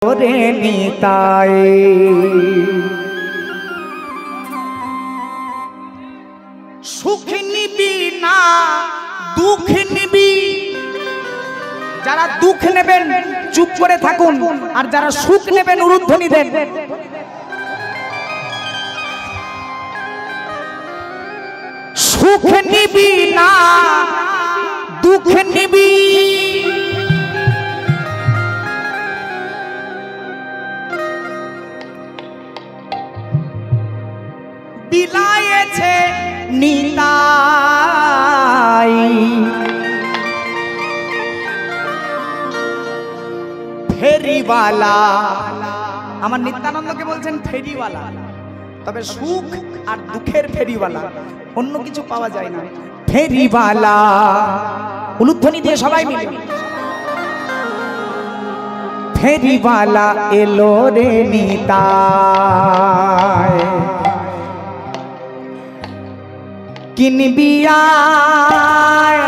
রে নিতাই সুখ নিবি না দুঃখ নিবি। যারা দুঃখ নেবেন চুপ করে থাকুন, আর যারা সুখ নেবেন উলুধ্বনি দেন। সুখ নিবি না দুঃখ নিবি, বিলায়েছে নিতাই ফেরিওয়ালা। আমার নিত্যানন্দকে বলছেন ফেরিওয়ালা, তবে সুখ আর দুঃখের ফেরিওয়ালা, অন্য কিছু পাওয়া যায় না। ফেরিওয়ালা উলুধ্বনি দিয়ে সবাই মিলে। ফেরিওয়ালা এলো রে নিতাই, কিনবি আয়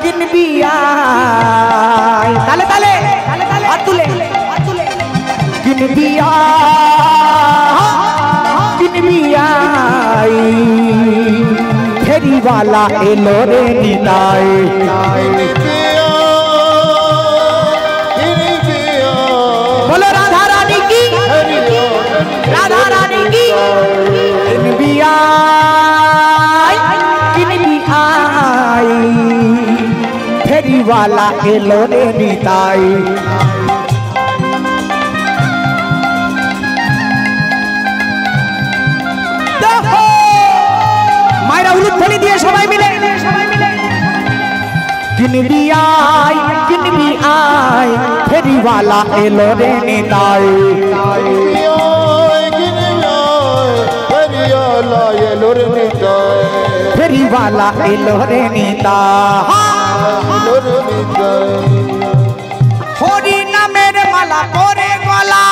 কিনবি আয়, তালে তালে হাত তুলে কিনবি আয় কিনবি আয়, ফেরিওয়ালা এলো রে নিতাই। বলো রাধা রানী কি, রাধা রানী কি। কিনবি আয় কিনবি আয়, ফেরিওয়ালা এলো রে নিতাই। মায়েরা উলুধ্বনি দিয়ে সবাই মিলে। কিনবি আয় কিনবি আয়, ফেরিওয়ালা এলো রে নিতাই। ফেরিওয়ালা এলো রে নিতাই। হরি নামের মালা পরে গলা,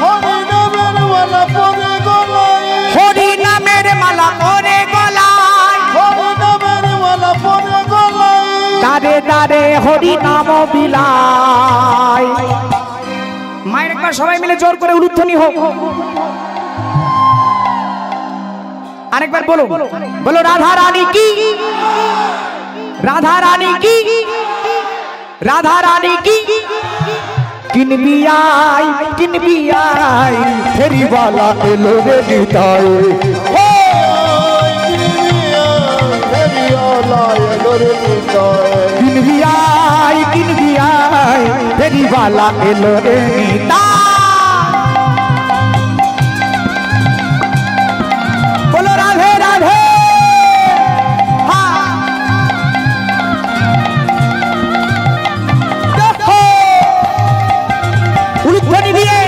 হরি নামের মালা পরে গলায়, হরি নামের মালা পরে গলায়, হরি নামের মালা পরে গলায়, দারে দারে হরি নাম বিলায়। মায়ের একবার সবাই মিলে জোর করে উলুধ্বনি হোক। আরেকবার বলো, বলো রাধা রানী কি, রাধা রানী কি, রাধা রানী কি। কিনবি আয় কিনবি আয়, ফেরিওয়ালা এলো রে নিতাই। কিনবি আয় কিনবি আয়, ফেরিওয়ালা এলো রে নিতাই। বলো রাধে রাধে। উলুধ্বনি দিয়ে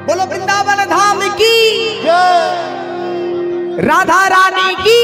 बोलो वृंदावन धाम की, राधा रानी की।